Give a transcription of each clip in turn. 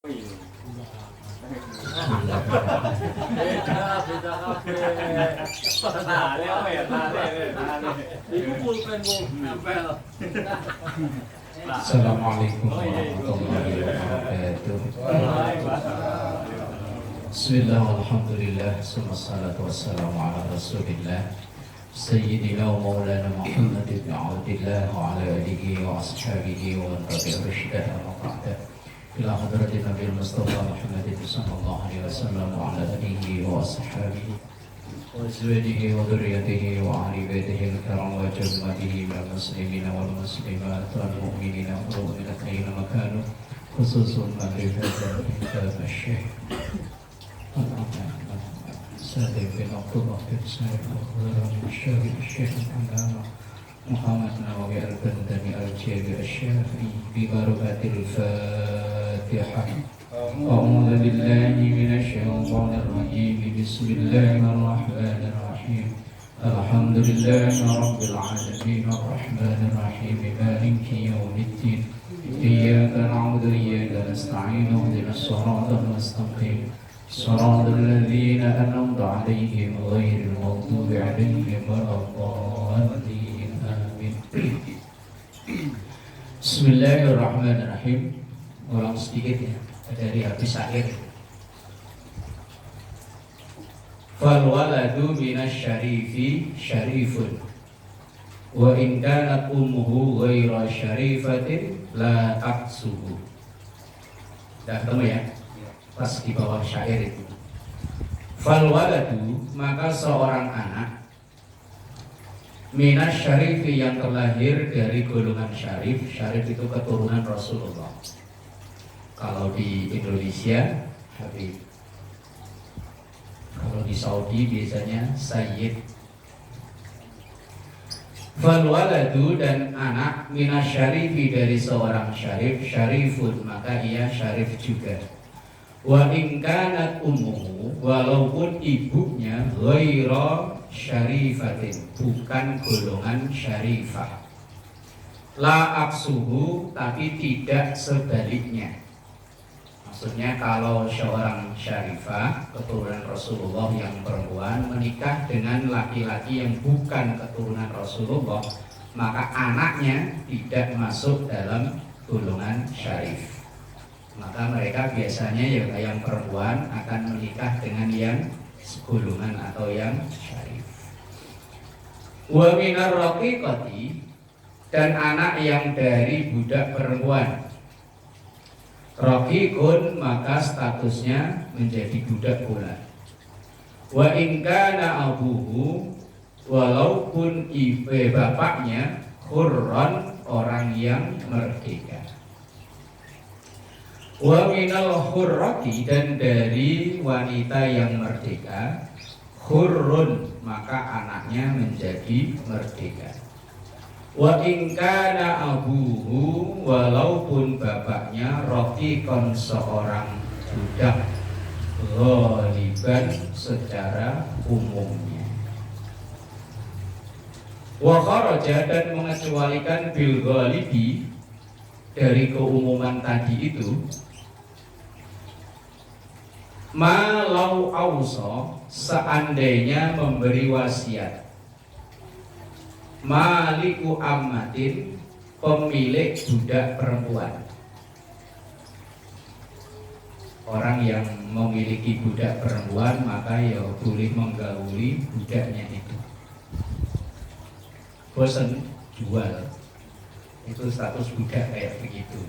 Assalamualaikum warahmatullahi wabarakatuh. Bismillah, alhamdulillah, wassalatu wassalamu ala rasulillah Sayyidina wa maulana Muhammad ibn Abdillah wa ala alihi wa ashabihi wa man tabi'a rushidah wa ba'da ila hadratin Nabi Mustafa Muhammad sallallahu alaihi wasallam wa ala alihi wa ashabihi wa azwajihi wa dhurriyyatihi wa ahli baitihi al-kiram wa jumlatihi minal muslimina wal muslimat wal mu'minina wal mu'minat aina makanu khususun ma'rifatan kitab asy-syekh Sayyid bin Abdullah bin Sayyid al-Syekh al-Allama Muhammad Nawawi al-Bandani al-Jabi al-Syafi'i bi barakatil Fatihah. A'udzu billahi minasy syaithanir rajim. Bismillahirrahmanirrahim. Alhamdulillahi rabbil alamin arrahmanir rahim maliki yaumiddin. Iyyaka na'budu wa iyyaka nasta'in. Ihdinas siratal mustaqim. صراط الذين أنعمت عليهم غير المغضوب عليهم ولا الضالين آمين. Bismillahirrahmanirrahim. Ulang sedikit ya dari habis akhir. Fal waladu minasyarifi syarifun wa in kanat ummuhu ghaira syarifatin la taqsuhu. Dah ketemu ya? Pas di bawah syair itu. Fal waladu, maka seorang anak minas syarifi yang terlahir dari golongan syarif. Syarif itu keturunan Rasulullah. Kalau di Indonesia Habib, kalau di Saudi biasanya Sayyid. Fal waladu, dan anak minas syarifi dari seorang syarif, syarifun, maka ia syarif juga. Wa in kanat ummuhu, walaupun ibunya ghaira syarifatin, bukan golongan syarifah. La aksuhu, tapi tidak sebaliknya. Maksudnya kalau seorang syarifah keturunan Rasulullah yang perempuan menikah dengan laki-laki yang bukan keturunan Rasulullah, maka anaknya tidak masuk dalam golongan syarif. Maka mereka biasanya yang perempuan akan menikah dengan yang segolongan atau yang syarif. Wa minar raqiqati, dan anak yang dari budak perempuan. Raqiqun, maka statusnya menjadi budak pula. Wa in kana abuhu, walaupun bapaknya hurran, orang yang merdeka. Wa minal hurrati, dan dari wanita yang merdeka, hurrun, maka anaknya menjadi merdeka. Wa in kana abuhu, walaupun bapaknya raqiqan, seorang budak ghaliban secara umumnya. Wa kharaja, dan mengecualikan bil ghalibi, dari keumuman tadi itu, malau auso, seandainya memberi wasiat, maliku ammatin, pemilik budak perempuan. Orang yang memiliki budak perempuan maka ya boleh menggauli budaknya itu. Bosan jual, itu status budak kayak begitu.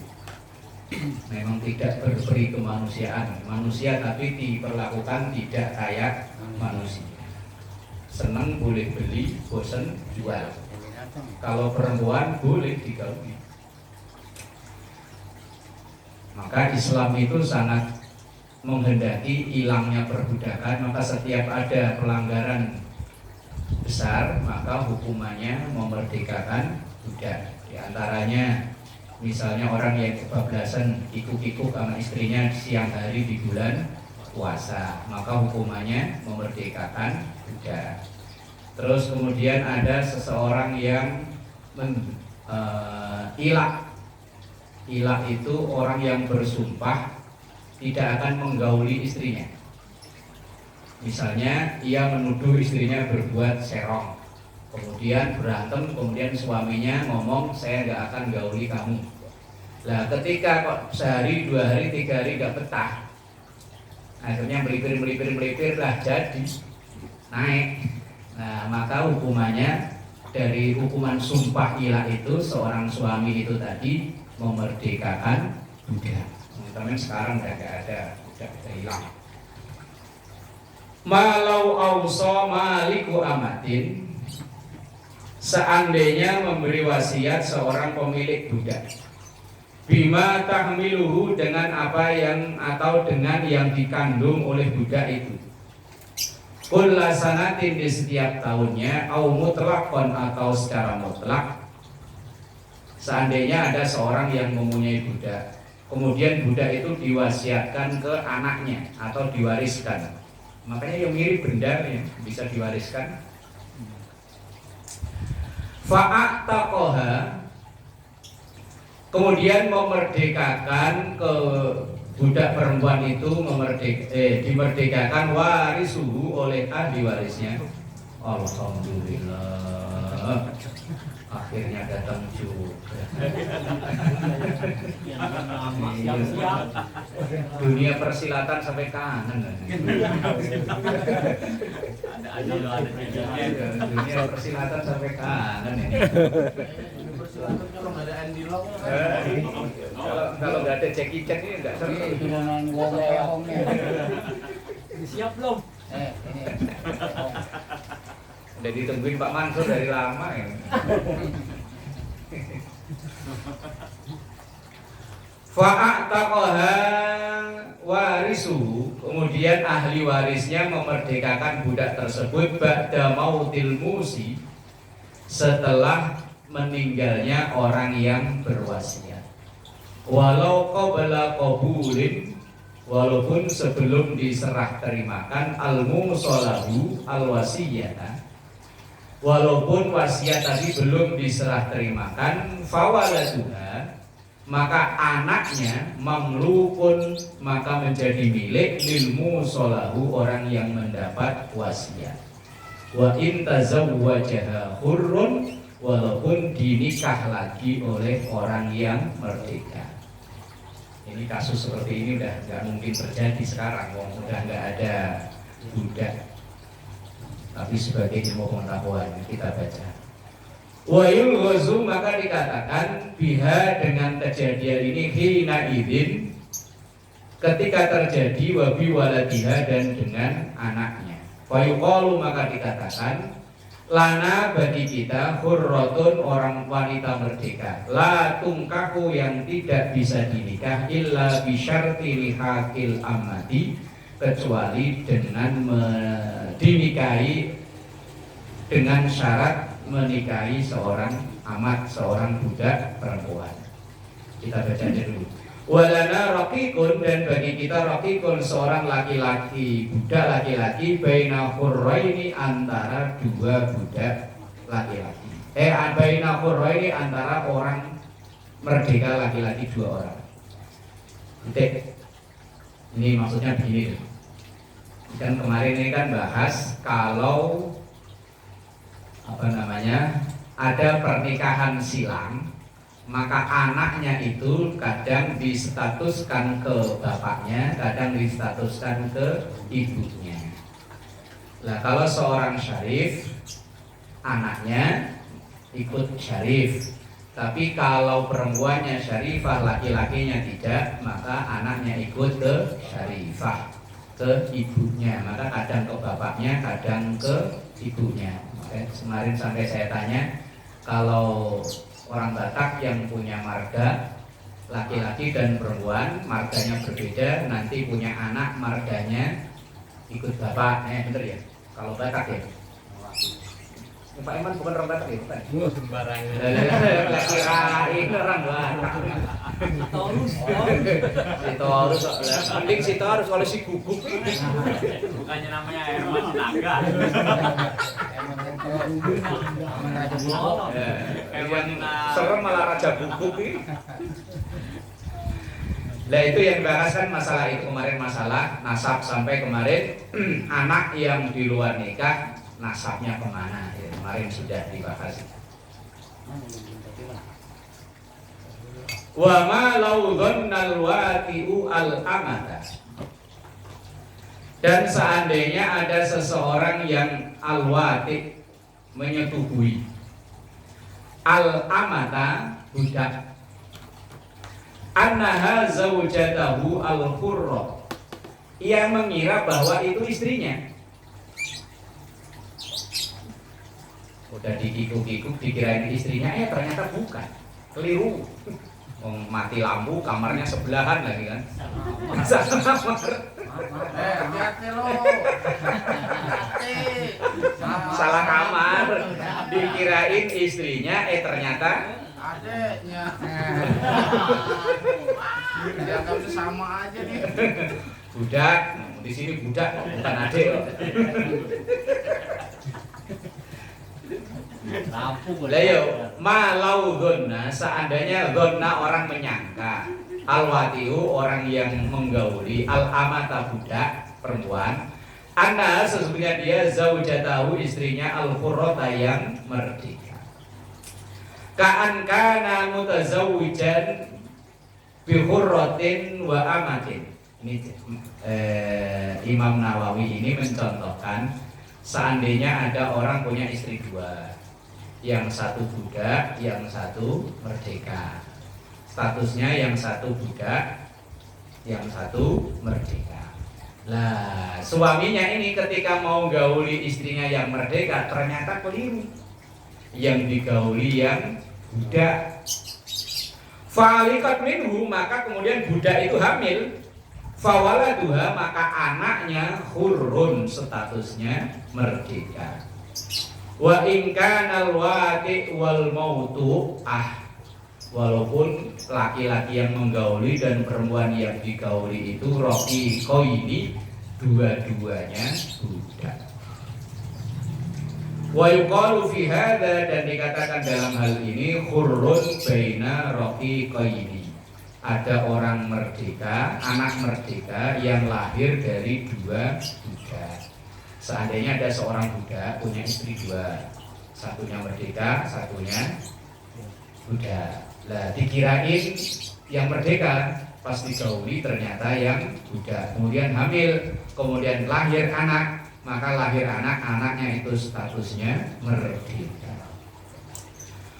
Memang tidak berberi kemanusiaan, manusia tapi diperlakukan tidak kayak manusia. Senang boleh beli, bosan jual. Kalau perempuan boleh digauli. Maka Islam itu sangat menghendaki hilangnya perbudakan. Maka setiap ada pelanggaran besar, maka hukumannya memerdekakan budak. Di antaranya misalnya orang yang kebablasan kikuk-kikuk sama istrinya siang hari di bulan puasa, maka hukumannya memerdekakan budak. Terus kemudian ada seseorang yang ilak. Ilak itu orang yang bersumpah tidak akan menggauli istrinya. Misalnya ia menuduh istrinya berbuat serong, kemudian berantem, kemudian suaminya ngomong saya nggak akan gauli kamu. Lah ketika kok sehari, 2 hari, 3 hari nggak betah, akhirnya melipir lah jadi naik. Nah maka hukumannya dari hukuman sumpah ilah itu seorang suami itu tadi memerdekakan budak. Teman-teman sekarang udah nggak ada, udah hilang. Malau auso maliku amatin, seandainya memberi wasiat seorang pemilik budak, bima tahmiluhu, dengan apa yang atau dengan yang dikandung oleh budak itu, kulla sanatin, di setiap tahunnya, au mutlaqan, atau secara mutlak. Seandainya ada seorang yang mempunyai budak, kemudian budak itu diwasiatkan ke anaknya atau diwariskan, makanya yang mirip benda yang bisa diwariskan. Fa'ataqoha, kemudian memerdekakan ke budak perempuan itu, dimerdekakan warisuhu, oleh ahli warisnya. Alhamdulillah, akhirnya datang juga. Dunia persilatan sampai kangen. Dunia persilatan sampai kangen ini. Kalau nggak ada cek-cek ini nggak seru. Siap belum? Udah ditungguin Pak Mansur dari lama ya. Fa'ataqaha warisu, kemudian ahli warisnya memerdekakan budak tersebut ba'da mautil musi, setelah meninggalnya orang yang berwasiat. Walau qabla qabulin, walaupun sebelum diserah terimakan al-musolahu al-wasiyata, walaupun wasiat tadi belum diserah terimakan, fawaladuha, maka anaknya mamlukun, maka menjadi milik lil musolahu, orang yang mendapat wasiat. Wa in tazawwajaha hurrun, walaupun dinikah lagi oleh orang yang merdeka. Ini kasus seperti ini udah nggak mungkin terjadi sekarang, udah nggak ada budak. Tapi sebagai ilmu pengetahuan kita baca. Wa yulghazu, maka dikatakan biha, dengan kejadian ini, hina idzin, ketika terjadi, wabi waladiha, dan dengan anaknya. Wa yuqalu, maka dikatakan, lana, bagi kita, hurratun, orang wanita merdeka, la tungkahu, yang tidak bisa dinikah, illa bisyarti lihaqil amati, kecuali dengan dinikahi dengan syarat menikahi seorang amat, seorang budak perempuan. Kita baca aja dulu. Walana raqiqun, dan bagi kita raqiqun, seorang laki-laki, budak laki-laki, baina hurraini, antara 2 budak laki-laki. Baina hurraini, antara orang merdeka laki-laki 2 orang. Titik. Ini maksudnya begini. Dan kemarin ini kan bahas kalau ada pernikahan silang, maka anaknya itu kadang distatuskan ke bapaknya, kadang distatuskan ke ibunya. Nah kalau seorang syarif, anaknya ikut syarif. Tapi kalau perempuannya syarifah, laki-lakinya tidak, maka anaknya ikut ke syarifah, ke ibunya. Maka kadang ke bapaknya, kadang ke ibunya. Kemarin sampai saya tanya, kalau orang Batak yang punya marga laki-laki dan perempuan, marganya berbeda, nanti punya anak marganya ikut bapak, bener ya? Kalau Batak ya? Pak Iman bukan orang Batak ya? Bukan? Sembarangan. Kirain orang Batak. Sitorus, mending Sitorus kalau si guguk. Bukannya namanya Herman Naga. Serem malah Raja Guguk ini. Nah itu yang dibahas kan masalah itu kemarin, masalah nasab sampai kemarin anak yang di luar nikah nasabnya kemana ya, kemarin sudah dibahas. Wa ma law dhannal waqi'u al amata. Dan seandainya ada seseorang yang al-wati menyetubuhi al-amata budak, annaha zaujatahu al-hurra, ia mengira bahwa itu istrinya. Udah dikikuk-kikuk dikirain istrinya, ternyata bukan, keliru. Mati lampu, kamarnya sebelahan lagi kan. Hati-hati lo. Salah kamar, dikirain istrinya, ternyata Adeknya. Dianggap sama aja nih. budak. Di sini budak bukan adik loh. Lah yo, malau donna, seandainya donna orang menyangka, al-watiu orang yang menggauli, al-amata budak perempuan, anna sesungguhnya dia zaujatahu istrinya al-hurrata yang merdeka. Ka'an kana mutazawwijan bi hurratin wa amatin. Ini Imam Nawawi ini mencontohkan seandainya ada orang punya istri dua, yang satu budak, yang satu merdeka. Statusnya yang satu budak, yang satu merdeka. Lah, suaminya ini ketika mau gauli istrinya yang merdeka ternyata keliru. Yang digauli yang budak. Falikat minhu, maka kemudian budak itu hamil. Fawaladuha, maka anaknya hurrun, statusnya merdeka. Wa in kana al-waqi' wal mautu, walaupun laki-laki yang menggauli dan perempuan yang digauli itu raqiqaini, dua-duanya budak. Wa yuqalu fi hadza, dan dikatakan dalam hal ini hurrun baina raqiqaini. Ada orang merdeka, anak merdeka yang lahir dari dua budak. Seandainya ada seorang budak punya istri dua, satunya merdeka, satunya budak. Lah dikirain yang merdeka, pas digauli ternyata yang budak. Kemudian hamil, kemudian lahir anak, maka lahir anak, anaknya itu statusnya merdeka.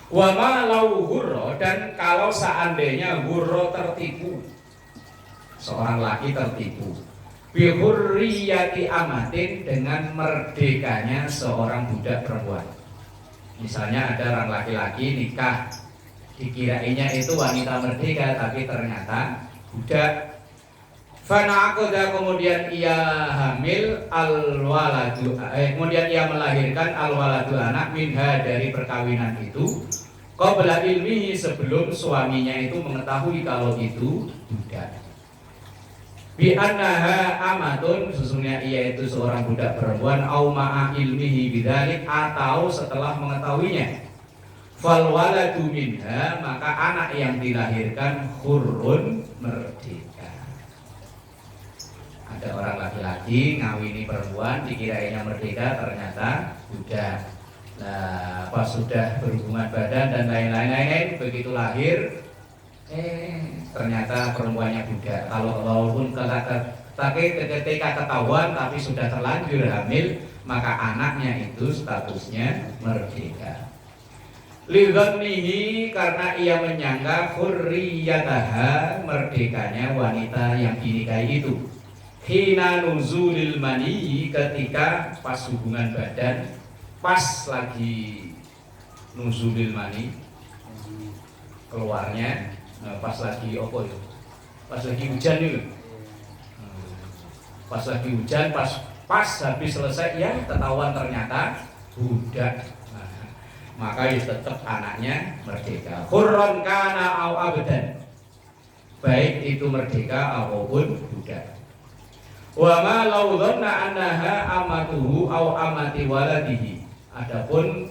Wa ma lau hurro, dan kalau seandainya hurro tertipu, seorang laki tertipu bi hurriyati amatin, dengan merdekanya seorang budak perempuan. Misalnya ada orang laki-laki nikah, dikirainya itu wanita merdeka tapi ternyata budak. Fana'akoda, kemudian ia hamil al-waladu, kemudian ia melahirkan al-waladu, anak minha, dari perkawinan itu, qabla ilmihi, sebelum suaminya itu mengetahui kalau itu budak. Bi annaha amatun, sesungguhnya ia itu seorang budak perempuan, au ma'a ilmihi bidzalik, atau setelah mengetahuinya. Fal waladu minha, maka anak yang dilahirkan hurrun, merdeka. Ada orang laki-laki ngawini perempuan, dikirainya merdeka, ternyata budak. Nah, pas sudah berhubungan badan dan lain-lain, begitu lahir, ternyata perempuannya budak. Kalau walaupun ketika ketahuan tapi sudah terlanjur hamil, maka anaknya itu statusnya merdeka. Lidhannihi, karena ia menyangka hurriyataha, merdekanya wanita yang dinikahi itu. Hina nuzulil mani, ketika pas hubungan badan, pas lagi nuzulil mani keluarnya, pas lagi apa itu? Pas lagi hujan itu. Pas lagi hujan, pas habis selesai ya ketahuan ternyata budak. Maka ya tetap anaknya merdeka. Hurran kana au abdan, baik itu merdeka ataupun budak. Wa ma law dhanna annaha amatuhu au amati waladihi,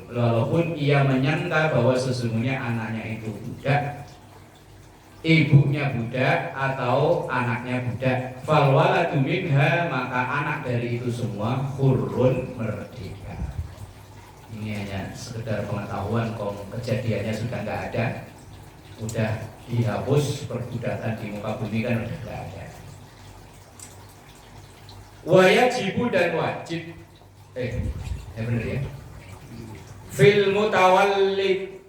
walaupun ia menyangka bahwa sesungguhnya anaknya itu budak, ibunya budak atau anaknya budak. Fal waladu minha, maka anak dari itu semua hurrun, merdeka. Ini hanya sekedar pengetahuan, kejadiannya sudah nggak ada, udah dihapus, perbudakan di muka bumi kan udah nggak ada. Wajibu dan wajib, bener ya. Fil mutawallid,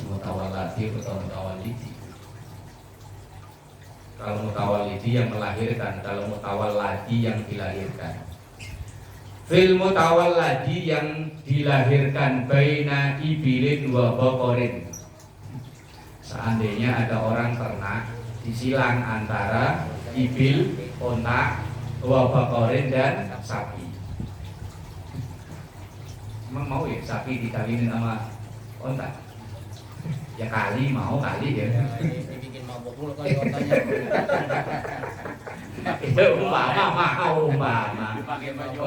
mutawallati atau mutawallidi. Kalau mutawallidi yang melahirkan, kalau mutawalladi yang dilahirkan. Fil mutawalladi yang dilahirkan baina ibilin wa baqarin. Seandainya ada orang ternak disilang antara ibil, onta, wa baqarin dan sapi. Emang mau ya sapi dikawinin sama onta? Ya kali mau kali ya. Dibikin mabok dulu kali otaknya. Itu umpama.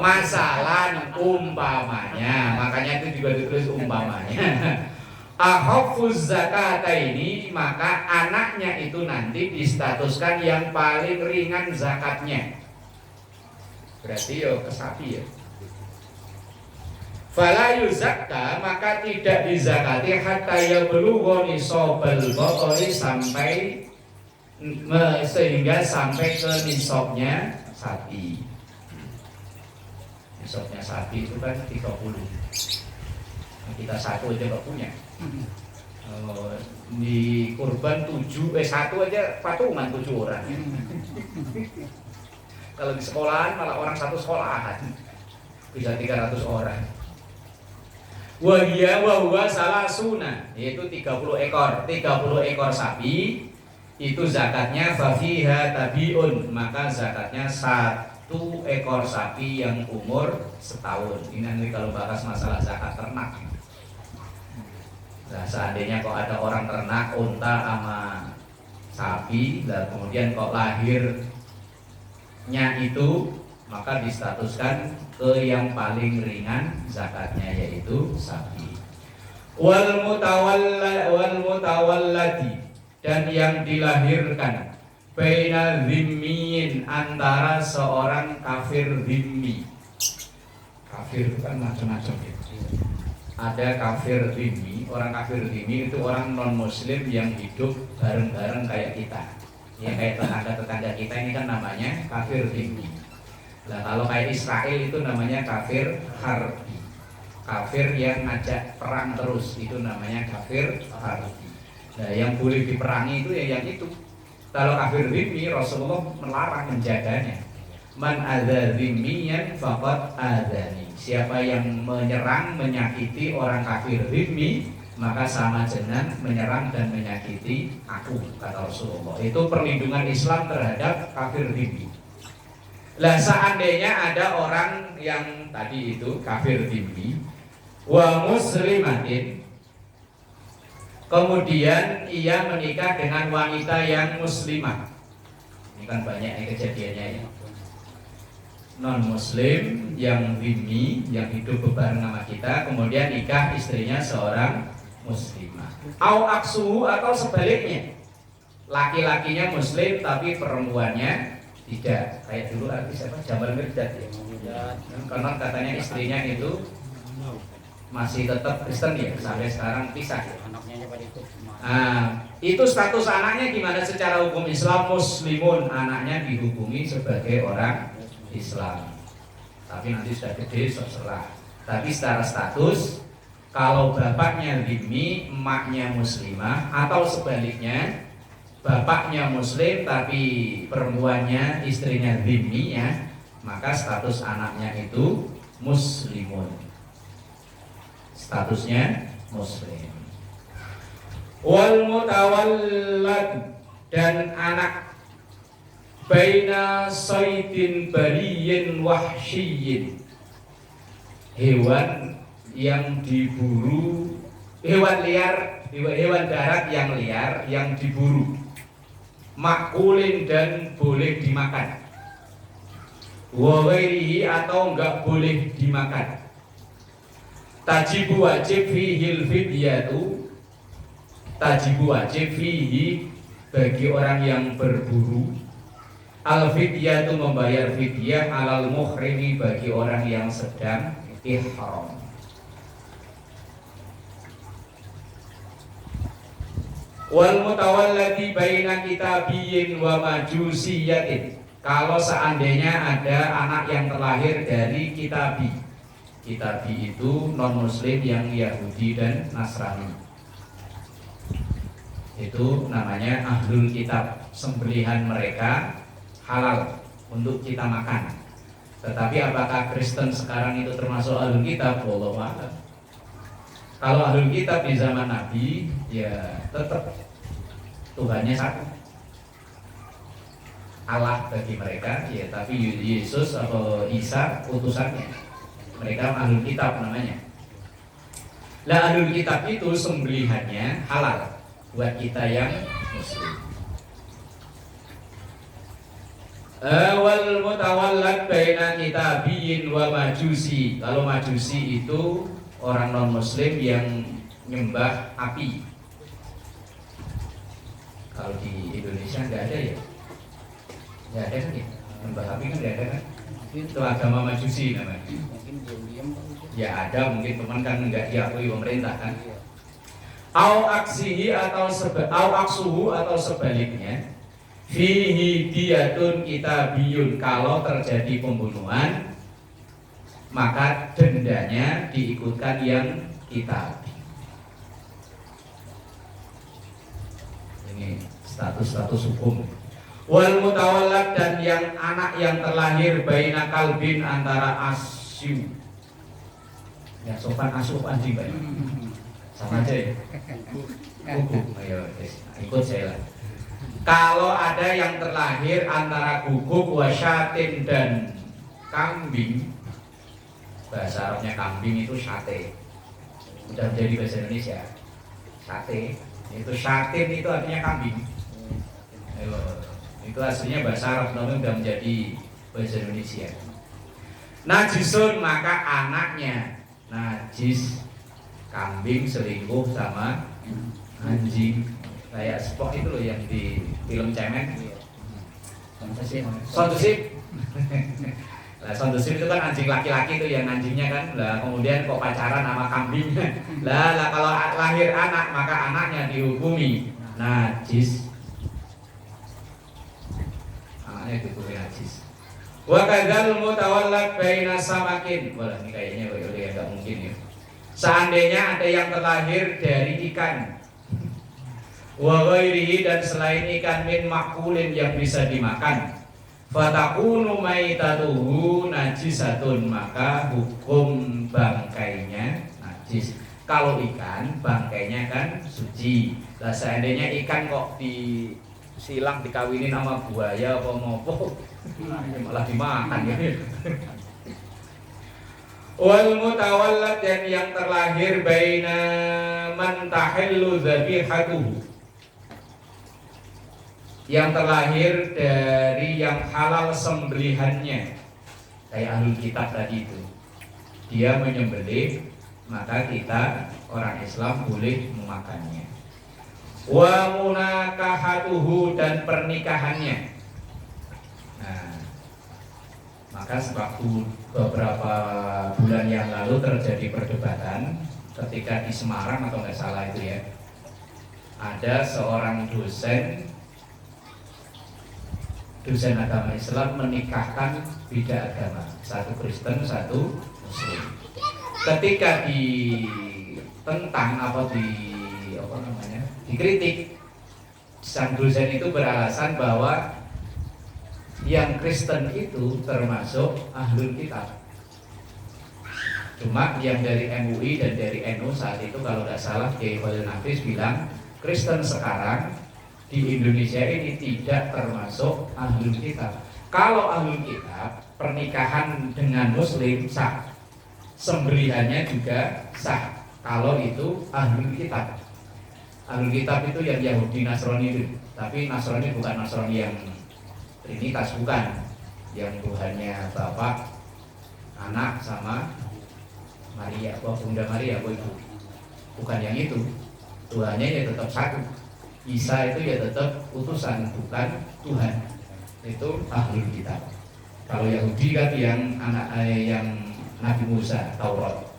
Masalah umpamanya, makanya itu juga ditulis umpamanya. Akhafuz zakata ini, maka anaknya itu nanti distatuskan yang paling ringan zakatnya. Berarti yo ke sapi ya. Fala yuzakka, maka tidak dizakati hatta yablugha nisabal baqari, sampai sehingga sampai ke nisabnya sapi. Nisabnya sapi itu kan 30. Kita satu aja nggak punya. Di kurban 1 aja patungan 7 orang. Kalau di sekolahan malah orang satu sekolahan bisa 300 orang. Wahia wahuwa salasuna, yaitu 30 ekor. 30 ekor sapi itu zakatnya fafiha tabiun, maka zakatnya 1 ekor sapi yang umur setahun. Ini nanti kalau bahas masalah zakat ternak. Nah, seandainya kok ada orang ternak unta sama sapi, dan kemudian kok lahirnya itu, maka distatuskan ke yang paling ringan zakatnya, yaitu sapi. Wal mutawalladi, dan yang dilahirkan baina zimmiin, antara seorang kafir zimmi. Kafir itu kan macam-macam ya. Ada kafir zimmi, orang kafir zimmi itu orang non muslim yang hidup bareng-bareng kayak kita. Ya kayak tetangga-tetangga kita ini kan namanya kafir zimmi. Nah, kalau kayak Israel itu namanya kafir harbi. Kafir yang ngajak perang terus itu namanya kafir harbi. Nah, yang boleh diperangi itu ya yang itu. Kalau kafir zimmi, Rasulullah melarang menjaganya. Man adza zimmiyan faqad adzani. Siapa yang menyerang, menyakiti orang kafir zimmi, maka sama dengan menyerang dan menyakiti aku, kata Rasulullah. Itu perlindungan Islam terhadap kafir zimmi. Lah seandainya ada orang yang tadi itu kafir zimmi wa muslimatin, kemudian ia menikah dengan wanita yang muslimah. Ini kan banyak kejadiannya ya. Non muslim yang zimmi, yang hidup bebareng sama kita, kemudian nikah istrinya seorang muslimah. Au aksuhu, atau sebaliknya, laki-lakinya muslim tapi perempuannya tidak. Kayak dulu artis apa, Jamal Mirdad ya. Karena katanya istrinya itu masih tetap Kristen ya, sampai sekarang pisah ya. Itu status anaknya gimana secara hukum Islam? Muslimun, anaknya dihukumi sebagai orang Islam. Tapi nanti sudah gede, terserah. Tapi secara status, kalau bapaknya zimmi, emaknya muslimah, atau sebaliknya, bapaknya muslim tapi perempuannya, istrinya zimmi ya, maka status anaknya itu muslimun. Statusnya muslim. Wal mutawallad, dan anak baina saydin bariyin wahsyiyin, hewan yang diburu, hewan liar, hewan darat yang liar yang diburu, makulin dan boleh dimakan, wa ghairihi, atau enggak boleh dimakan. Tajibu, wajib fihil fidyatu, tajibu wajib fihi bagi orang yang berburu, al fidyah itu membayar fidyah, alal muhrimi bagi orang yang sedang ihram. Wal mutawallati baina kitabiyyin wa majusiyatin. Kalau seandainya ada anak yang terlahir dari kitabi. Kitabi itu non muslim yang Yahudi dan Nasrani. Itu namanya ahlul kitab. Sembelihan mereka halal untuk kita makan. Tetapi apakah Kristen sekarang itu termasuk ahlul kitab? Wallahu a'lam. Kalau ahlul kitab di zaman Nabi, ya tetap Tuhannya satu, Allah bagi mereka, ya tapi Yesus atau Isa utusannya. Mereka ahlul kitab namanya. Lah ahlul kitab itu sembelihannya halal buat kita yang muslim. Wal mutawallat baina kitabiyyin wa majusi. Kalau majusi itu orang non muslim yang nyembah api. Kalau di Indonesia nggak ada ya, nggak ada kan ya, nyembah api kan nggak ada kan? Itu agama majusi namanya. Mungkin diam-diam Ya ada, mungkin teman kan nggak diakui pemerintah kan? Au aksihi atau aksuhu atau sebaliknya. Fihi diyatun kitabiyun. Kalau terjadi pembunuhan, maka dendanya diikutkan yang kitabi. Ini status hukum. Wal mutawallad dan yang anak yang terlahir baina kalbin antara asyu. Ya sopan asuh anjing Pak. Sama aja ya. Guguk. Ayo ikut saya lah. Kalau ada yang terlahir antara guguk wasyatin dan kambing, bahasa Arabnya kambing itu sate. Udah jadi bahasa Indonesia sate. Itu syatin itu artinya kambing. Ayo, itu aslinya bahasa Arab, namun udah menjadi bahasa Indonesia. Najisun maka anaknya najis. Kambing selingkuh sama anjing. Kayak Spock itu loh yang di film cemen. Sondusip. Lah Sondusip itu kan anjing laki-laki itu yang anjingnya kan. Lah kemudian kok pacaran sama kambing. Lah kalau lahir anak maka anaknya dihukumi najis. Anaknya dihukumi najis. Wa kadzal mutawallad baina samakin. Wah ini kayaknya udah enggak mungkin ya. Seandainya ada yang terlahir dari ikan, wa ghairihi dan selain ikan min makulin yang bisa dimakan, fatakunu maitatuhu najisatun maka hukum bangkainya najis. Kalau ikan bangkainya kan suci. Lah seandainya ikan kok disilang dikawinin sama buaya apa ngopo malah dimakan ya. Wal mutawallad dan yang terlahir baina man tahillu dzabihatuhu, yang terlahir dari yang halal sembelihannya, kayak ahlul kitab tadi itu, dia menyembelih maka kita orang Islam boleh memakannya. Wa munakahatuhu dan pernikahannya. Nah, maka sebab beberapa bulan yang lalu terjadi perdebatan ketika di Semarang atau nggak salah itu ya, ada seorang dosen agama Islam menikahkan beda agama, satu Kristen satu Muslim. Ketika ditentang dikritik, sang dosen itu beralasan bahwa yang Kristen itu termasuk ahlul kitab. Cuma yang dari MUI dan dari NU saat itu kalau tidak salah Kiai Khalil Nafis bilang Kristen sekarang di Indonesia ini tidak termasuk ahlul kitab. Kalau ahlul kitab pernikahan dengan Muslim sah, sembelihannya juga sah. Kalau itu ahlul kitab. Ahlul kitab itu yang Yahudi Nasrani itu, tapi Nasrani bukan Nasrani yang Trinitas, bukan, yang Tuhannya Bapa, Anak sama Maria, Bunda Maria, ibu, bukan yang itu. Tuhannya ya tetap satu. Isa itu ya tetap utusan, bukan Tuhan. Itu ahlul kitab. Kalau Yahudi kan yang Nabi Musa, Taurat.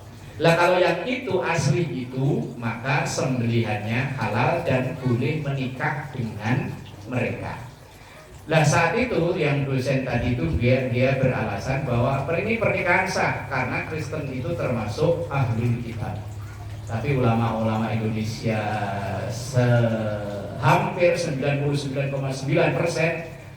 Lah kalau yang itu asli itu, maka sembelihannya halal dan boleh menikah dengan mereka. Lah saat itu yang dosen tadi itu dia beralasan bahwa ini pernikahan sah karena Kristen itu termasuk ahlul kitab. Tapi ulama-ulama Indonesia hampir 99,9%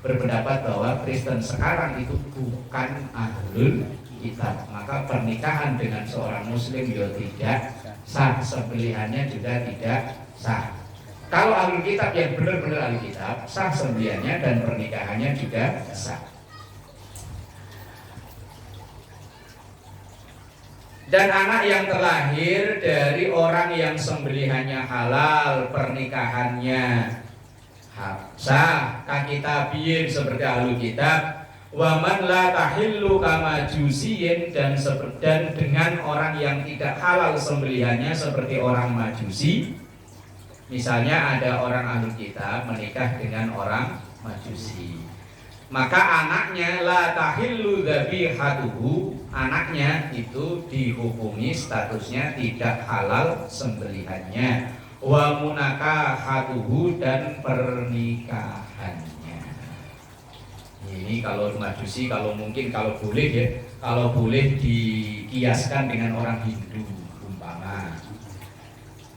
berpendapat bahwa Kristen sekarang itu bukan ahlul kitab. Maka pernikahan dengan seorang muslim ya tidak sah, sembelihannya juga tidak sah. Kalau ahlul kitab yang benar-benar ahlul kitab, sah sembelihannya dan pernikahannya juga sah. Dan anak yang terlahir dari orang yang sembelihannya halal, pernikahannya sah, kakitabiyin seperti ahlul kitab, waman la tahillu kama jusiyin, dan dengan orang yang tidak halal sembelihannya seperti orang majusi. Misalnya ada orang ahlul kitab menikah dengan orang majusi, maka anaknya la tahillu dzabihatuhu, anaknya itu dihukumi statusnya tidak halal sembelihannya, wa munakahatuhu, dan pernikahannya. Ini kalau majusi, kalau mungkin kalau boleh ya, kalau boleh dikiaskan dengan orang Hindu umpama.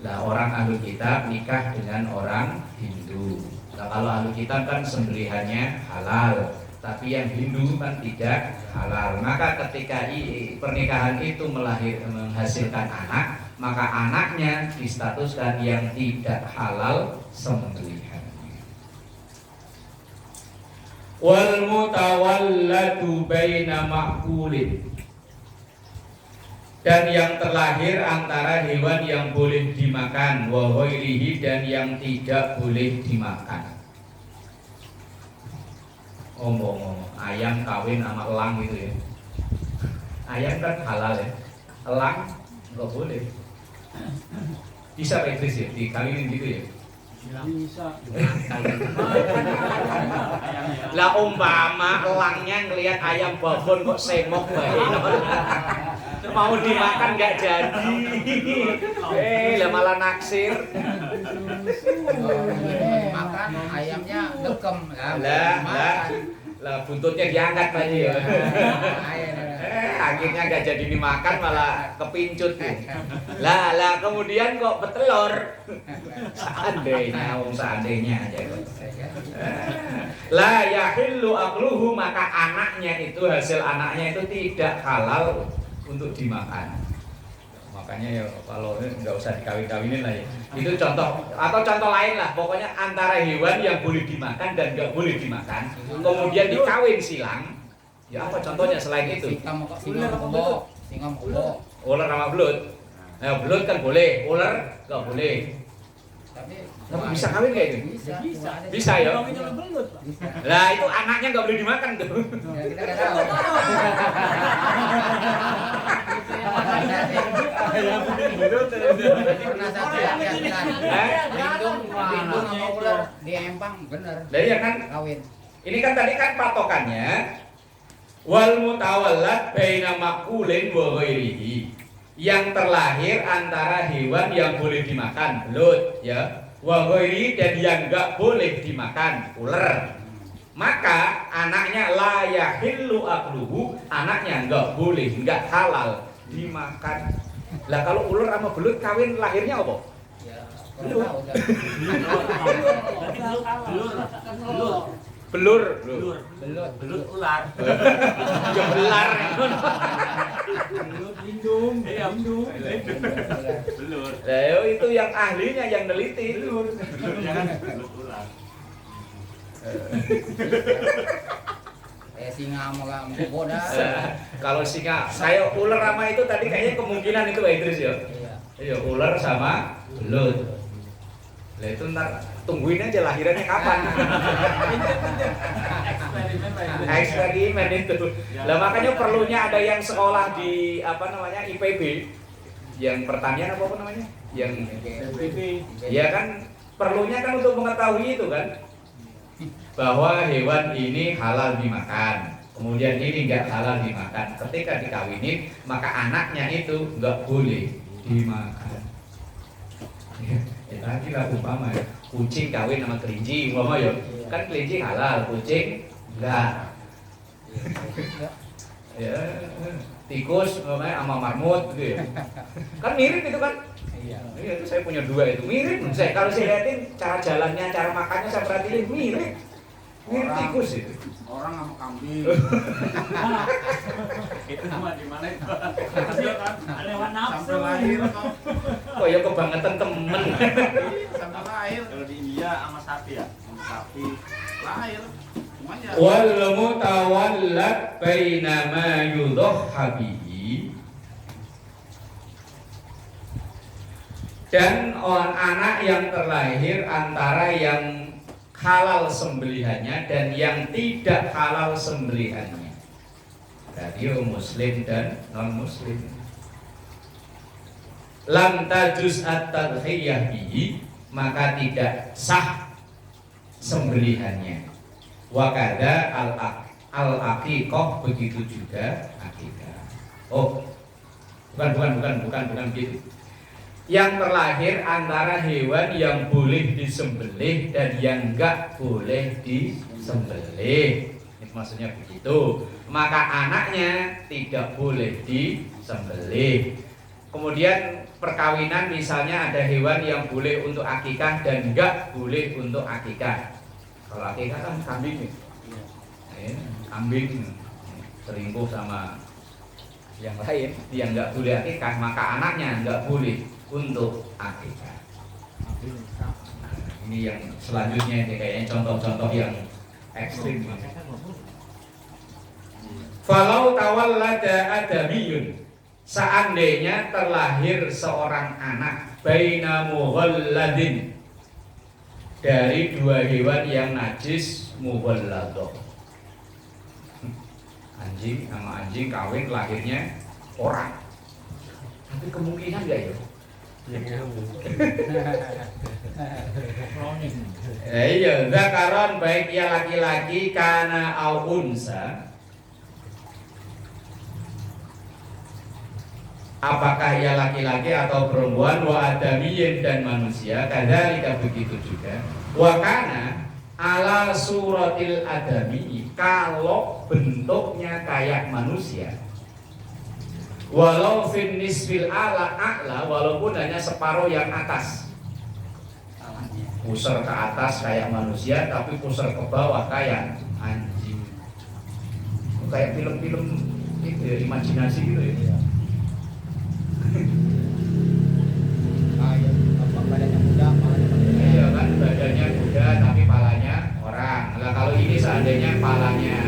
Lah orang ahlul kitab nikah dengan orang Hindu. Nah kalau ahlul kitab kan sembelihannya halal, tapi yang Hindu kan tidak halal. Maka ketika pernikahan itu menghasilkan anak, maka anaknya distatuskan yang tidak halal sembelihannya. Wal mutawalladu baina ma'kulin, dan yang terlahir antara hewan yang boleh dimakan, wa ghairihi, dan yang tidak boleh dimakan. Ngomong ayam kawin sama elang gitu ya. Ayam kan halal ya, elang nggak boleh. Bisa Pak Idris ya dikawinin gitu ya? Bisa. Lah umpama elangnya ngelihat ayam babon kok semok bae. Mau dimakan nggak jadi. Lah malah naksir. Makan ayamnya dekem Lah buntutnya diangkat lagi ya. Akhirnya nggak jadi dimakan malah kepincut. Lah kemudian kok betelor. Seandainya aja. La yahillu akluhu, maka anaknya itu, hasil anaknya itu tidak halal untuk dimakan. Makanya ya kalau nggak usah dikawin-kawinin lah ya. Itu contoh, atau contoh lain lah. Pokoknya antara hewan yang boleh dimakan dan nggak boleh dimakan, kemudian dikawin silang. Ya apa contohnya selain itu? Singa kebo. Ular sama belut. Nah, belut kan boleh, ular nggak boleh. Tapi bisa kawin nggak itu? Bisa ya. Lah itu anaknya nggak boleh dimakan tuh. Ya, kita nggak tahu. Pernah satu yang lindung sama ular di Empang, bener. Dari ya kan? Kawin. Ini kan tadi kan patokannya wal mutawallad baina maqulin wa ghairihi, yang terlahir antara hewan yang boleh dimakan, belut ya, wa ghairi, dan yang enggak boleh dimakan, ular. Maka anaknya la yahillu akluhu, anaknya enggak boleh, enggak halal dimakan. Lah kalau ular sama belut kawin lahirnya apa? Ya, kurang tahu. Belur Belut ular. ya belar. Belut lindung. Iya, lindung. Belur. Lah itu yang ahlinya yang neliti. Belur jangan belut ular. Singa sama boda. Kalau singa, kayak ular sama itu tadi kayaknya kemungkinan itu Pak Idris ya. Iya, ular sama belut. Lah itu ntar tungguin aja lahirannya kapan. Eksperimen itu. Lah makanya perlunya ada yang sekolah di IPB, yang pertanian apa namanya? yang ya kan perlunya kan untuk mengetahui itu kan bahwa hewan ini halal dimakan, kemudian ini enggak halal dimakan. Ketika dikawinin maka anaknya itu enggak boleh dimakan. Ya tadi lah umpama ya, kucing kawin sama kelinci umpama ya, kan kelinci halal, kucing enggak. Ya, tikus umpamanya sama marmut gitu ya. Kan mirip itu kan. Iya, itu saya punya 2 itu mirip. Kalau saya lihatin cara jalannya, cara makannya saya perhatiin mirip tikus itu. Orang sama kambing. Itu mah di mana itu? Lewat nafsu. Sampai lahir kok. Kok ya kebangetan temen. Sampai lahir. Kalau di India sama sapi ya, sama sapi. Lahir. Semuanya. Wal mutawallat bainama yudhha bihi. Dan anak yang terlahir antara yang halal sembelihannya dan yang tidak halal sembelihannya. Berarti muslim dan non muslim. Lam tajuz at-tadhiyah bihi, maka tidak sah sembelihannya. Wa kadza al-aqiqah, begitu juga akikah. Oh, bukan gitu. Yang terlahir antara hewan yang boleh disembelih dan yang enggak boleh disembelih. Itu maksudnya begitu. Maka anaknya tidak boleh disembelih. Kemudian perkawinan misalnya ada hewan yang boleh untuk akikah dan enggak boleh untuk akikah. Kalau akikah kan kambing. Kambing selingkuh sama yang lain, dia enggak boleh akikah, maka anaknya enggak boleh untuk akikah. Ini yang selanjutnya ini kayaknya contoh-contoh yang ekstrim. Falau tawallada adamiyun, seandainya terlahir seorang anak baina mughalladin, dari 2 hewan yang najis mughalladah. Anjing sama anjing kawin lahirnya orang. Tapi kemungkinan enggak ya? Iya, zakaron baik ia laki-laki kana au unsa. Apakah ia laki-laki atau perempuan, wa adamiyyin dan manusia, kadzalika begitu juga. Wa kana ala suratil adami, kalau bentuknya kayak manusia. Walau fin nisfil a'la, walaupun hanya separuh yang atas. Pusar ke atas kayak manusia, tapi pusar ke bawah kayak anjing. Kayak film-film itu ya, imajinasi gitu ya. Badannya muda, palanya manusia. Iya kan, badannya muda tapi palanya orang. Nah kalau ini seandainya palanya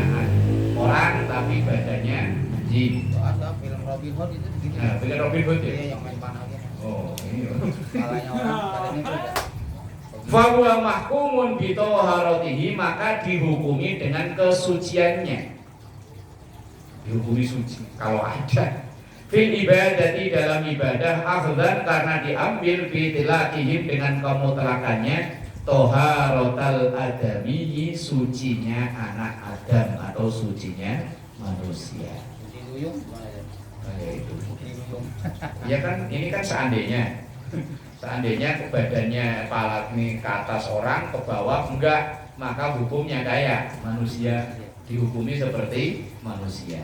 orang tapi badannya anjing. Ada film Robin Hood itu gitu. Nah, film Robin Hood ya? Iya, yang main panahnya. Oh, ini. Palanya orang, badannya muda. Fahuwa mahkumun bitoharatihi, maka dihukumi dengan kesuciannya. Dihukumi suci kalau ada. Fil ibadati, dalam ibadah, akhdan karena diambil bitilakihim dengan kemutlakannya, toharotal adami, sucinya anak Adam atau sucinya manusia. Suci duyung gimana ya? Itu. Suci duyung. Ya kan, ini kan seandainya badannya kepala ini ke atas orang, ke bawah enggak, maka hukumnya kayak manusia, dihukumi seperti manusia.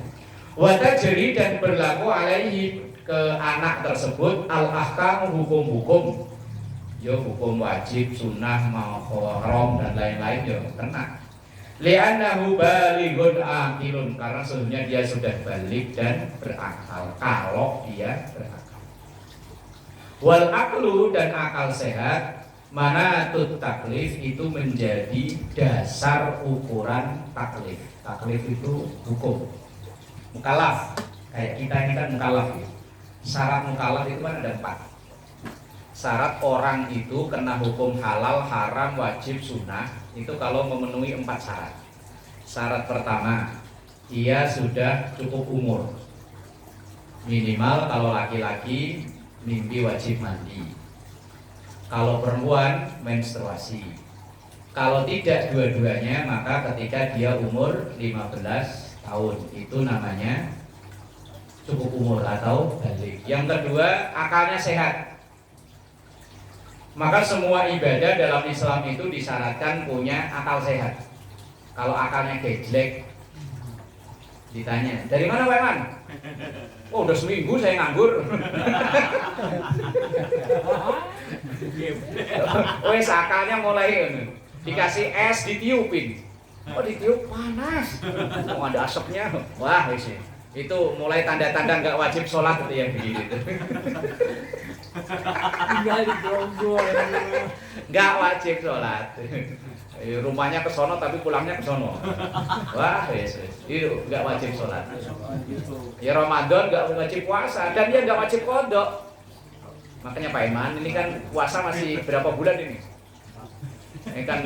Watajri, dan berlaku alaihi, ke anak tersebut, al-ahkam, hukum-hukum. Ya hukum wajib, sunnah, haram dan lain-lain ya kena. Li'annahu balighun aqilun, karena sesungguhnya dia sudah balik dan berakal. Kalau dia berakal. Wal aqlu, dan akal sehat, manatut taklif, itu menjadi dasar ukuran taklif. Taklif itu hukum. Mukallaf, kayak kita ini kan mukallaf ya. Syarat mukallaf itu kan ada 4. Syarat orang itu kena hukum halal, haram, wajib, sunnah, itu kalau memenuhi 4 syarat. Syarat pertama, dia sudah cukup umur. Minimal kalau laki-laki mimpi wajib mandi. Kalau perempuan menstruasi. Kalau tidak dua-duanya maka ketika dia umur 15 tahun itu namanya cukup umur atau balik. Yang kedua, akalnya sehat. Maka semua ibadah dalam Islam itu disyaratkan punya akal sehat. Kalau akalnya gejlek, ditanya, dari mana Pak Iman? Oh, udah seminggu saya nganggur. Wes akalnya mulai dikasih es ditiupin. Oh, ditiup panas. Oh, ada asapnya. Wah, wes itu mulai tanda-tanda nggak wajib sholat itu yang begini itu. Nggak wajib sholat. Rumahnya ke sono tapi pulangnya ke sono. Wah, yes. Itu nggak wajib sholat. Ya Ramadan nggak wajib puasa dan dia nggak wajib kodok. Makanya Pak Iman ini kan puasa masih berapa bulan ini? Ini kan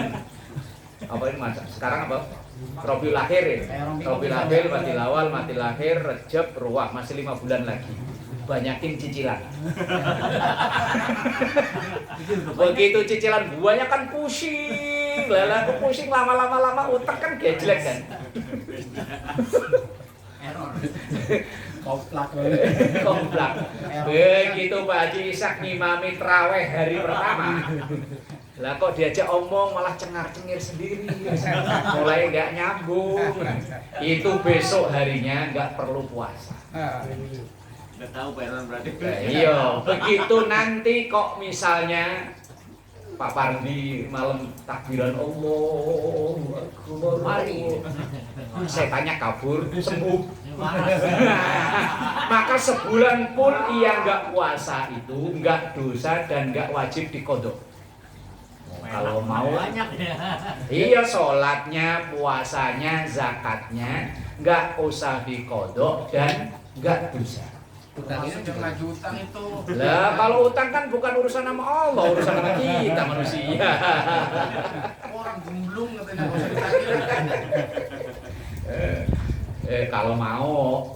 apa ini masa? Sekarang apa? Rabiul Akhir ya. Rabiul Akhir, Rabiul Awal, Rabiul Akhir, Rejab, Ruwah, masih 5 bulan lagi. Banyakin cicilan. Begitu cicilan buahnya kan pusing. Lah pusing lama utek kan gejlek kan. Error. Komplak. Begitu Pak Haji Ishak ngimami traweh hari pertama. Lah kok diajak omong malah cengar-cengir sendiri. Mulai nggak nyambung. Itu besok harinya nggak perlu puasa. Nggak tahu Pak Herman berarti. Iya, begitu nanti kok misalnya Pak Pardi malam takbiran Allah, mari setannya kabur sembuh. Maka sebulan pun ia nggak puasa itu nggak dosa dan nggak wajib dikodok. Kalau mau iya sholatnya, puasanya, zakatnya nggak usah dikodok dan nggak dosa. Utang ini cuma utang itu. Lah kalau utang kan bukan urusan sama Allah, urusan sama kita manusia. Orang gemblung katanya nggak usah ditagih. Kalau mau.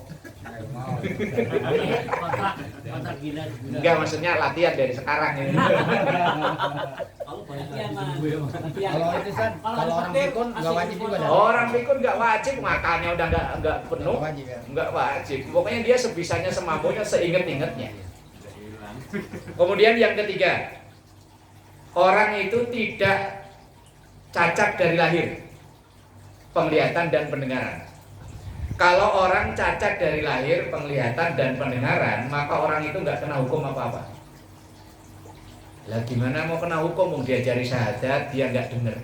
Enggak, maksudnya latihan dari sekarang ini. Kalau itu kan, kalau orang pikun nggak wajib juga. Orang pikun nggak wajib, makannya udah nggak penuh, Nggak wajib, ya? nggak wajib. Pokoknya dia sebisanya semampunya, seinget-ingetnya. Kemudian yang ketiga, orang itu tidak cacat dari lahir, penglihatan dan pendengaran. Kalau orang cacat dari lahir, penglihatan dan pendengaran, maka orang itu nggak kena hukum apa-apa. Lah gimana mau kena hukum? Diajari syahadat, dia nggak dengar.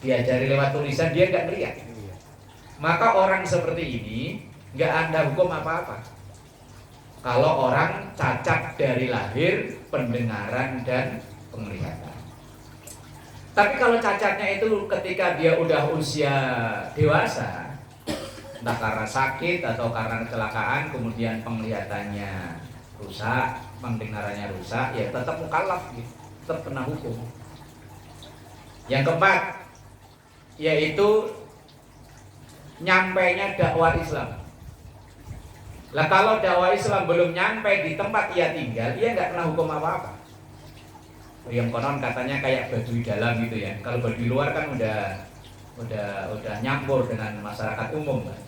Diajari lewat tulisan, dia nggak melihat. Maka orang seperti ini nggak ada hukum apa-apa. Kalau orang cacat dari lahir, pendengaran dan penglihatan. Tapi kalau cacatnya itu ketika dia udah usia dewasa, entah karena sakit atau karena kecelakaan, kemudian penglihatannya rusak, pendengarannya rusak, ya tetap mukallaf, tetap kena hukum. Yang keempat, yaitu nyampainya dakwah Islam. Lah kalau dakwah Islam belum nyampe di tempat ia tinggal, ia nggak kena hukum apa-apa. Yang konon katanya kayak baduy dalam gitu ya. Kalau baduy luar kan udah nyampur dengan masyarakat umum kan.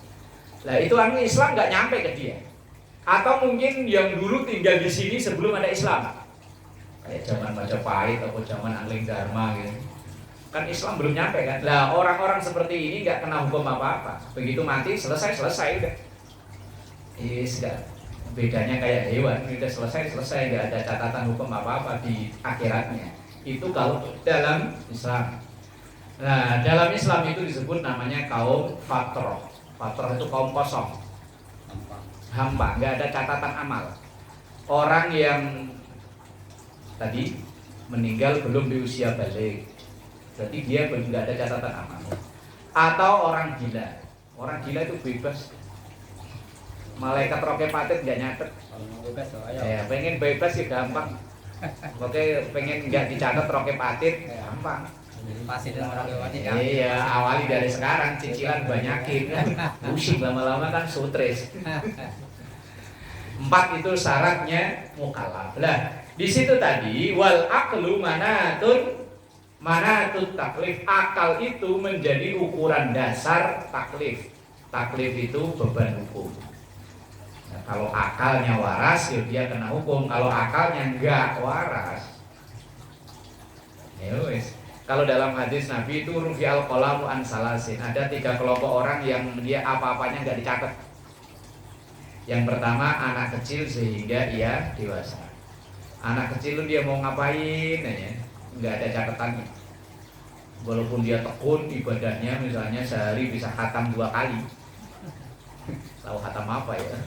Nah itu orang Islam nggak nyampe ke dia. Atau mungkin yang dulu tinggal di sini sebelum ada Islam, kayak zaman Majapahit atau zaman Angling Dharma gitu. Kan Islam belum nyampe kan. Lah orang-orang seperti ini nggak kena hukum apa-apa. Begitu mati selesai udah. Bedanya kayak hewan, udah selesai nggak ada catatan hukum apa-apa di akhiratnya. Itu kalau dalam Islam. Nah dalam Islam itu disebut namanya kaum fatroh. Fatroh itu kaum kosong, hampa, nggak ada catatan amal. Orang yang tadi meninggal belum di usia balik, berarti dia belum nggak ada catatan amal. Atau orang gila itu bebas. Malaikat roke patit nggak nyatet. Ya, pengen bebas ya gampang. Oke, pengen nggak dicatat roke patit, gampang. Pasti dengan orang wajib. Iya, awali dari sekarang cicilan banyakin kan. Pusing lama-lama kan stres. 4 itu syaratnya mukallaf. Lah, Di situ tadi wal aqlu manatut taklif, akal itu menjadi ukuran dasar taklif. Taklif itu beban hukum. Nah, kalau akalnya waras ya dia kena hukum, kalau akalnya enggak waras ya wes. Kalau dalam hadis Nabi itu rufi'al qalamu an salasin, ada 3 kelompok orang yang dia apa-apanya enggak dicatat. Yang pertama anak kecil sehingga ia dewasa. Anak kecil itu dia mau ngapain aja, enggak ada catatannya. Walaupun dia tekun ibadahnya, misalnya sehari bisa khatam 2 kali. Tahu khatam apa ya?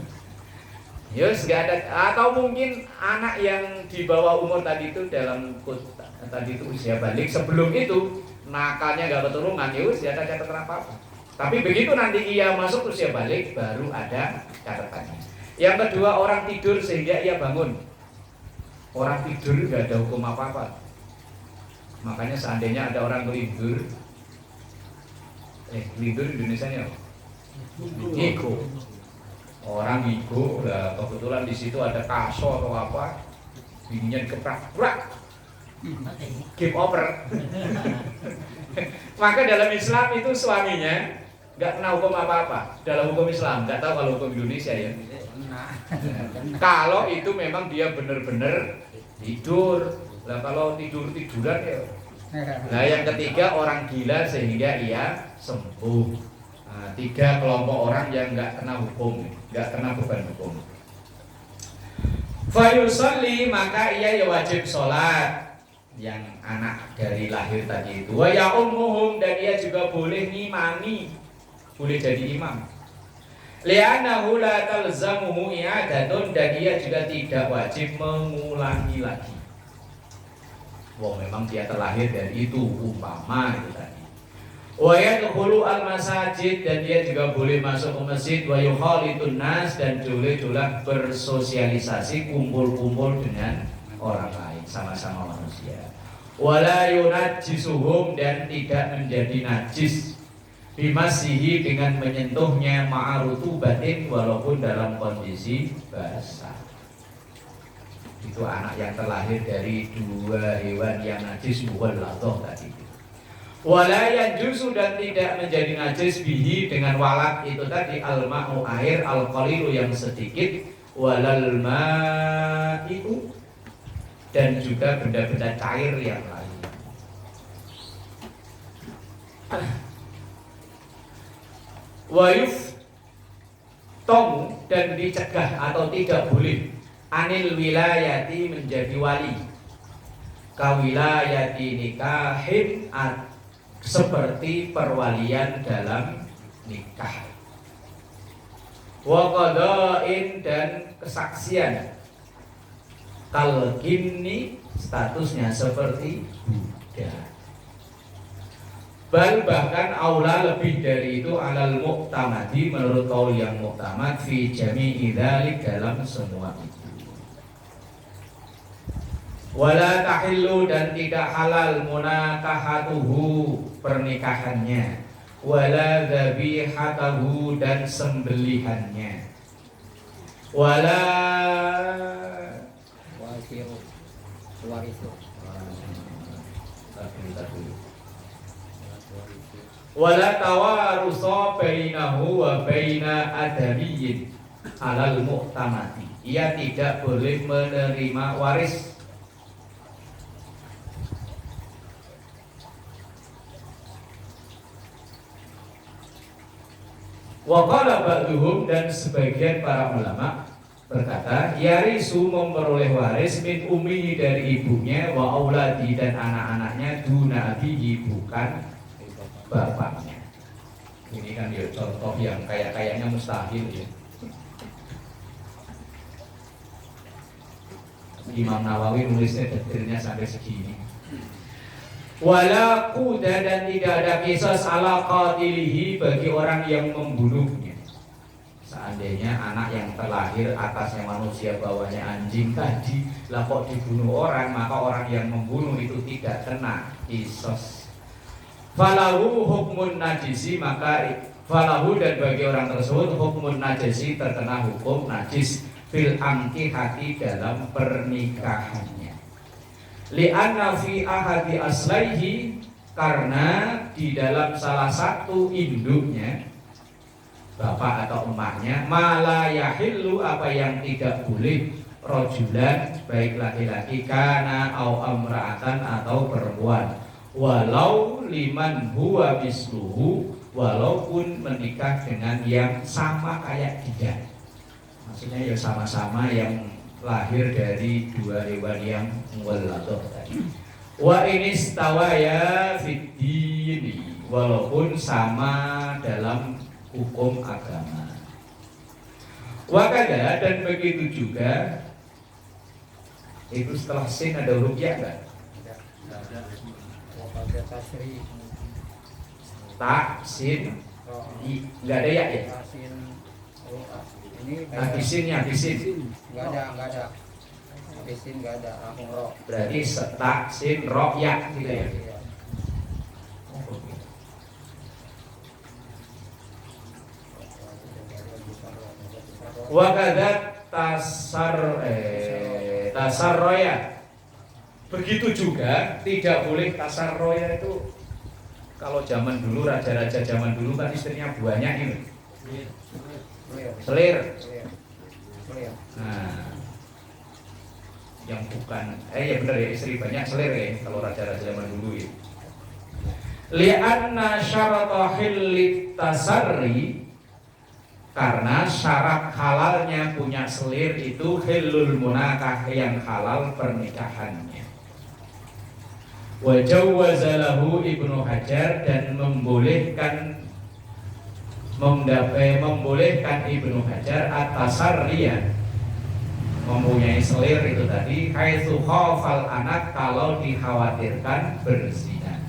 Yus nggak ada. Atau mungkin anak yang di bawah umur tadi itu dalam tadi itu usia balik, sebelum itu nakalnya nggak keturunan, yus tidak ada catatan apa-apa. Tapi begitu nanti ia masuk usia balik, baru ada catatannya. Yang kedua orang tidur sehingga ia bangun. Orang tidur nggak ada hukum apa-apa. Makanya seandainya ada orang kelindur, kelindur Indonesianya apa? Ngigo. Orang ngigo, lah kebetulan di situ ada kaso atau apa, bininya dikeprak-prak, game over. Maka dalam Islam itu suaminya nggak kena hukum apa-apa. Dalam hukum Islam, nggak tahu kalau hukum Indonesia ya. Kalau itu memang dia benar-benar tidur. Lah kalau tiduran ya. Nah yang ketiga orang gila sehingga ia sembuh. Nah, 3 kelompok orang yang nggak kena hukum, nggak kena beban hukum. Fayusalli, maka ia ya wajib sholat. Yang anak dari lahir tadi itu. Wa ya ummuhum, dan ia juga boleh ngimami, boleh jadi imam. Li'annahu la talzamuhu i'adatun, dan ia juga tidak wajib mengulangi lagi. Wah memang dia terlahir dari itu, umpama itu tadi. Wa yadkhulu al-masajid, dan dia juga boleh masuk ke masjid. Wa yukhalitun nas, dan boleh bersosialisasi, kumpul-kumpul dengan orang lain, sama-sama manusia. Wala yunajjisuhum, dan tidak menjadi najis bimasihi, dengan menyentuhnya ma'arutubatin, walaupun dalam kondisi basah. Itu anak yang terlahir dari 2 hewan yang najis, mughalladzah tadi. Wala yanjusu, dan tidak menjadi najis bihi, dengan walad itu tadi, al-ma'u air, al-qalilu yang sedikit, walal ma'i'u, dan juga benda-benda cair yang lain. Wayuf tomu, dan dicegah atau tidak boleh anil wilayati, menjadi wali, kawilayati nikahin, seperti perwalian dalam nikah, wa qada'in, dan kesaksian, kalgini, statusnya seperti budak. Bahkan aula, lebih dari itu, alal muqtamadi, menurut kaul yang muqtamad, fi jami'i dzalik, dalam semua itu. Wala tahillu, dan tidak halal munakahatuhu, pernikahannya, wala dzabihatahu, dan sembelihannya, wala wala tawarusa bainahu wa baina adamiyyin alal mu'tamati, ia tidak boleh menerima waris wa qala ba'duhum, dan sebagian para ulama berkata, yarisu, memperoleh waris, min ummihi, dari ibunya, wa auladi, dan anak-anaknya, duna abihi, bukan bapaknya. Ini kan ya contoh yang kayaknya mustahil ya. Imam Nawawi nulisnya detailnya sampai segini. Wala quda, dan tidak ada qisas ala qatilihi, bagi orang yang membunuhnya. Seandainya anak yang terlahir atasnya manusia, bawahnya anjing tadi, lah kok dibunuh orang, maka orang yang membunuh itu tidak kena qisas. Falahu hukmun najisi, maka falahu, dan bagi orang tersebut hukmun najisi, terkena hukum najis. fil angkihati dalam pernikahannya. Li'anna fi ahadi aslaihi, karena di dalam salah satu induknya, bapak atau emaknya, mala yahillu, apa yang tidak boleh, rojulan, baik laki-laki, kana au amra'atan, atau perempuan, walau liman huwa misluhu, walaupun menikah dengan yang sama kayak dia, maksudnya ya sama-sama yang lahir dari dua hewan yang muwalladzah tadi. Wa inistawaya fid dini, walaupun sama dalam hukum agama. Wakada, dan begitu juga. Itu setelah sin ada huruf ya enggak? Tak, sin, enggak ada ya ya? Habis sinnya, habis sin. Enggak ada. Habis sin enggak ada, langsung ro. Berarti tak, sin, ro, ya gitu ya. Iya. Wakadat tasarroya. Begitu juga tidak boleh tasarroya itu. Kalau zaman dulu, raja-raja zaman dulu kan istrinya banyak ini. Selir. Nah, yang bukan, ya benar ya, istri banyak selir ya kalau raja-raja zaman dulu ya. Li'anna syarata hillit tasarri, karena syarat halalnya punya selir itu hilul munakah, yang halal pernikahannya. Wa jawwazalahu Ibnu Hajar, dan membolehkan Ibnu Hajar at-tasarriya, mempunyai selir itu tadi, haitsu khafal anak, kalau dikhawatirkan berzina.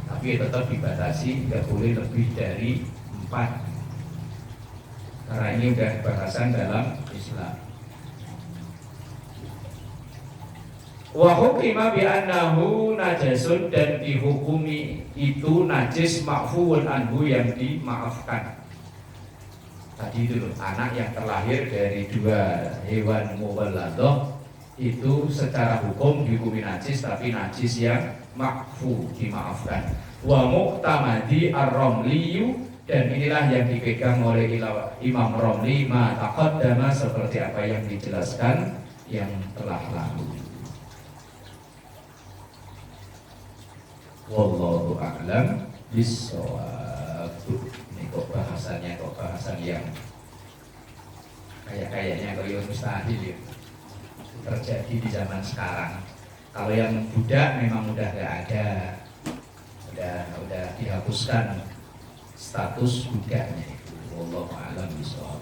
Tapi tetap dibatasi, tidak boleh lebih dari 4. Karena ini sudah bahasan dalam Islam. Wa hukima bi annahu najasun, dan dihukumi itu najis ma'fuun anhu, yang dimaafkan. Tadi itu loh, anak yang terlahir dari dua hewan muwalladzah itu secara hukum dihukumi najis, tapi najis yang ma'fu, dimaafkan. Wa muqtamadi ar-Ramliyu, dan inilah yang dipegang oleh Imam Romli, ma taqaddama, seperti apa yang dijelaskan yang telah lalu. Wallahu a'lam bishawab. Ini kok bahasan yang kayaknya kayak mustahil ya terjadi di zaman sekarang. Kalau yang budak memang udah gak ada, udah dihapuskan status budaknya itu. Wallahu a'lam bishawab.